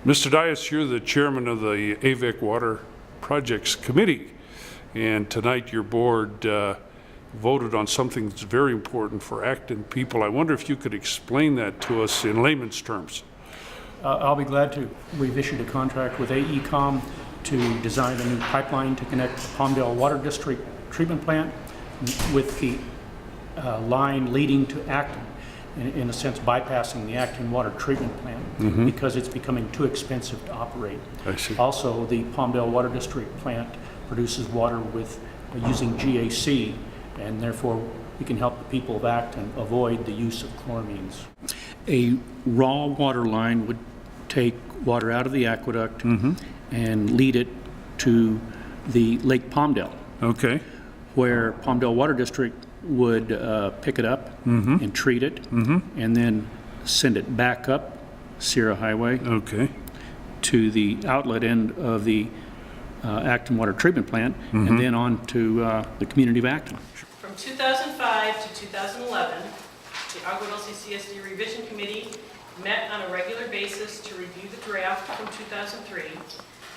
Mr. Dyas, you're the chairman of the AVEK Water Projects Committee, and tonight your board voted on something that's very important for Acton people. I wonder if you could explain that to us in layman's terms. I'll be glad to. We've issued a contract with AECom to design a new pipeline to connect the Palmdale Water District treatment plant with the line leading to Acton, in a sense bypassing the Acton water treatment plant because it's becoming too expensive to operate. I see. Also, the Palmdale Water District plant produces water using GAC, and therefore we can help the people of Acton avoid the use of chloramines. A raw water line would take water out of the aqueduct and lead it to the Lake Palmdale. Okay. Where Palmdale Water District would pick it up and treat it and then send it back up Sierra Highway to the outlet end of the Acton Water Treatment Plant and then on to the community of Acton. From 2005 to 2011, the Agua Dulce CSD Revision Committee met on a regular basis to review the draft from 2003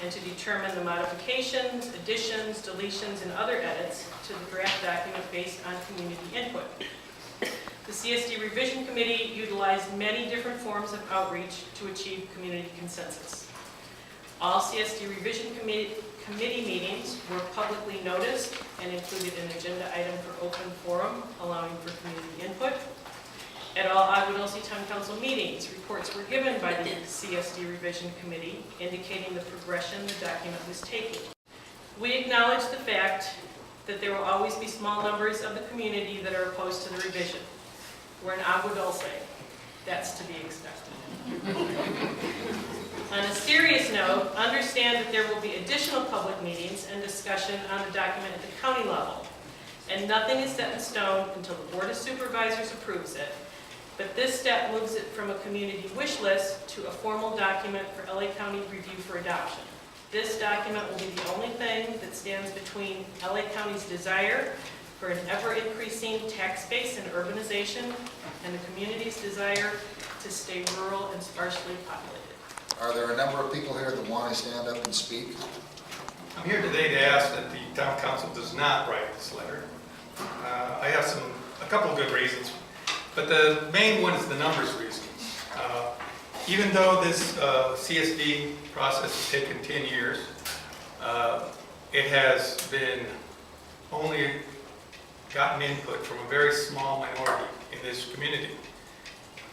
and to determine the modifications, additions, deletions, and other edits to the draft document based on community input. The CSD Revision Committee utilized many different forms of outreach to achieve community consensus. All CSD Revision Committee meetings were publicly noticed and included an agenda item for open forum, allowing for community input. At all Agua Dulce Town Council meetings, reports were given by the CSD Revision Committee indicating the progression the document was taking. We acknowledge the fact that there will always be small numbers of the community that are opposed to the revision. We're in Agua Dulce. That's to be expected. On a serious note, understand that there will be additional public meetings and discussion on the document at the county level, and nothing is set in stone until the Board of Supervisors approves it. But this step moves it from a community wish list to a formal document for LA County review for adoption. This document will be the only thing that stands between LA County's desire for an ever-increasing tax base and urbanization and the community's desire to stay rural and sparsely populated. Are there a number of people here that want to stand up and speak? I'm here today to ask that the Town Council does not write this letter. I have a couple of good reasons, but the main one is the numbers reason. Even though this CSD process has taken 10 years, it has been only gotten input from a very small minority in this community.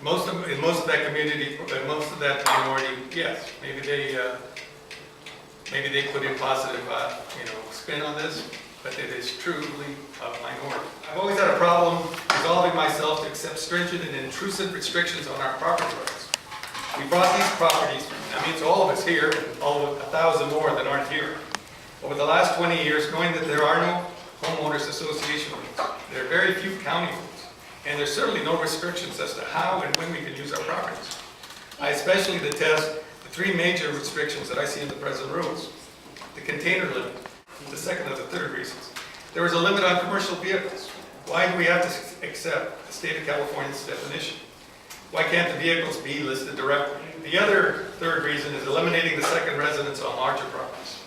Most of that community, most of that minority, yes, maybe they put in positive, spin on this, but it is truly a minority. I've always had a problem resolving myself to accept stringent and intrusive restrictions on our property rights. We bought these properties, I mean, it's all of us here, and all of 1,000 more that aren't here, over the last 20 years, knowing that there are no homeowners association rules. There are very few county rules. And there's certainly no restrictions as to how and when we can use our properties. I especially detest the three major restrictions that I see in the present rules. The container limit, the second of the third reasons. There is a limit on commercial vehicles. Why do we have to accept the state of California's definition? Why can't the vehicles be listed directly? The other third reason is eliminating the second residence on larger properties.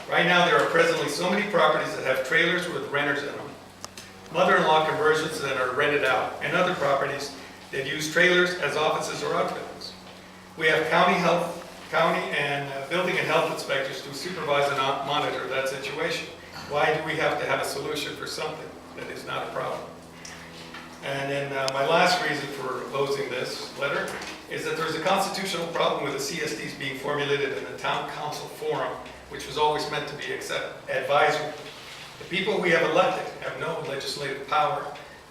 Right now there are presently so many properties that have trailers with renters in them, mother-in-law conversions that are rented out, and other properties that use trailers as offices or outbuildings. We have county and building and health inspectors to supervise and monitor that situation. Why do we have to have a solution for something that is not a problem? And then my last reason for opposing this letter is that there's a constitutional problem with the CSDs being formulated in the town council forum, which was always meant to be advisory. The people we have elected have no legislative power,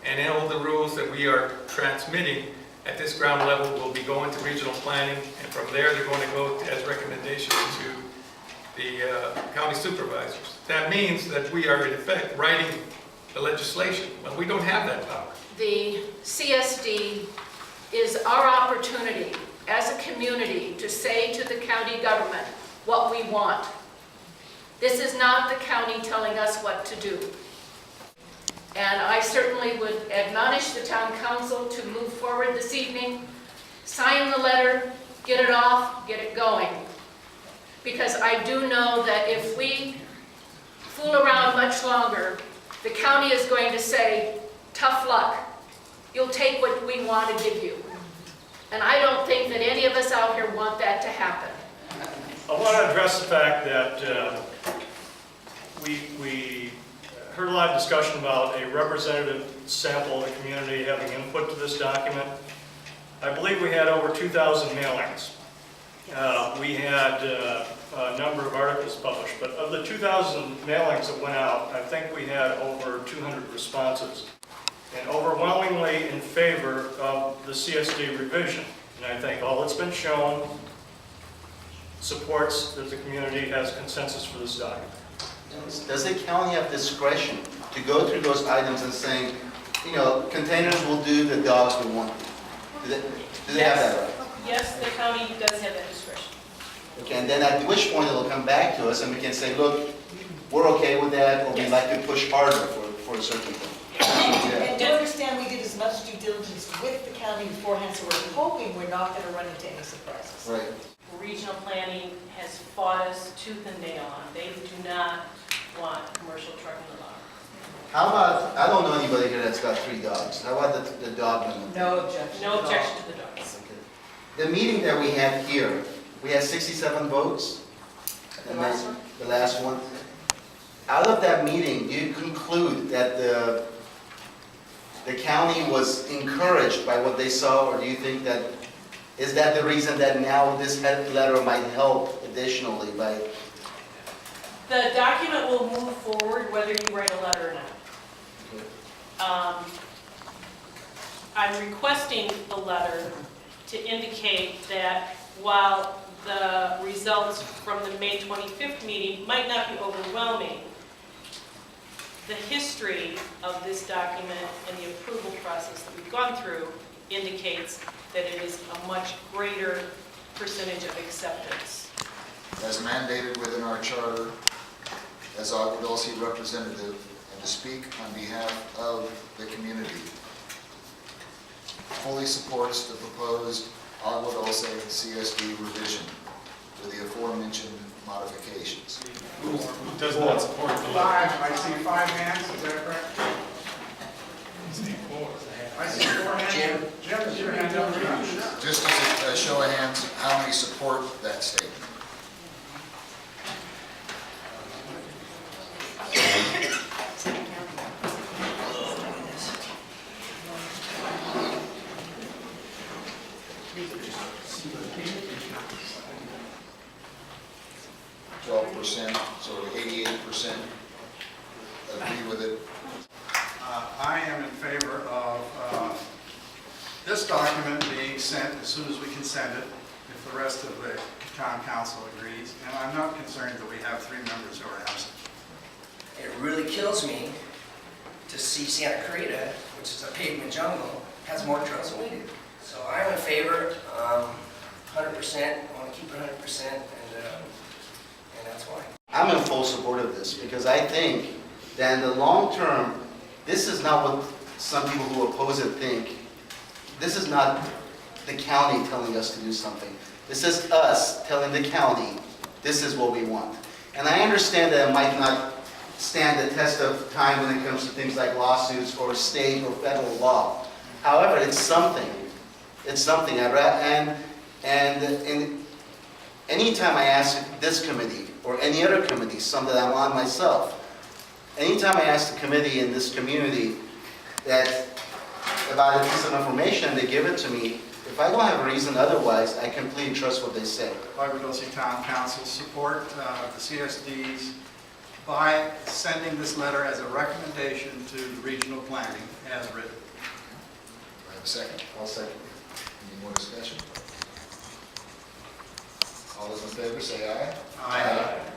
and all the rules that we are transmitting at this ground level will be going to regional planning, and from there they're going to go as recommendations to the county supervisors. That means that we are in effect writing the legislation, but we don't have that power. The CSD is our opportunity as a community to say to the county government what we want. This is not the county telling us what to do. And I certainly would admonish the town council to move forward this evening, sign the letter, get it off, get it going. Because I do know that if we fool around much longer, the county is going to say, tough luck. You'll take what we want to give you. And I don't think that any of us out here want that to happen. I want to address the fact that we heard a lot of discussion about a representative sample of the community having input to this document. I believe we had over 2,000 mailings. We had a number of articles published, but of the 2,000 mailings that went out, I think we had over 200 responses, and overwhelmingly in favor of the CSD revision. And I think all that's been shown supports that the community has consensus for this document. Does the county have discretion to go through those items and saying, you know, containers will do, the dogs we want? Do they have that right? Yes, the county does have that discretion. Okay, and then at which point it'll come back to us and we can say, look, we're okay with that, or we'd like to push harder for a certain thing. And do understand we did as much due diligence with the county beforehand, so we're hoping we're not going to run into any surprises. Right. Regional planning has fought us tooth and nail on. They do not want commercial trucking allowed. How about, I don't know anybody here that's got 3 dogs. How about the dog limit? No objection. No objection to the dogs. Okay. The meeting that we had here, we had 67 votes. The last one? The last one. Out of that meeting, do you conclude that the county was encouraged by what they saw, or do you think that, is that the reason that now this letter might help additionally by? The document will move forward whether you write a letter or not. I'm requesting a letter to indicate that while the results from the May 25th meeting might not be overwhelming, the history of this document and the approval process that we've gone through indicates that it is a much greater percentage of acceptance. As mandated within our charter, as Agua Dulce representative, and to speak on behalf of the community, fully supports the proposed Agua Dulce CSD revision with the aforementioned modifications. Who does not support the letter? 5, I see 5 hands, is that correct? I see 4 hands. Jim, is your hand up? Just as a show of hands, how many support that statement? So 88% agree with it. I am in favor of this document being sent as soon as we can send it, if the rest of the town council agrees. And I'm not concerned that we have 3 members who are absent. It really kills me to see Santa Clarita, which is a pavement jungle, has more trails than we do. So I'm in favor, 100%. I want to keep it 100%, and that's why. I'm in full support of this because I think that in the long term, this is not what some people who oppose it think. This is not the county telling us to do something. This is us telling the county, this is what we want. And I understand that it might not stand the test of time when it comes to things like lawsuits or state or federal law. However, it's something. It's something. And anytime I ask this committee or any other committee, some that I'm on myself, anytime I ask the committee in this community that about a piece of information, they give it to me. If I don't have a reason otherwise, I completely trust what they say. Agua Dulce Town Council support the CSDs by sending this letter as a recommendation to the regional planning as written. Do I have a second? I'll second. Any more discussion? All those in favor say aye. Aye.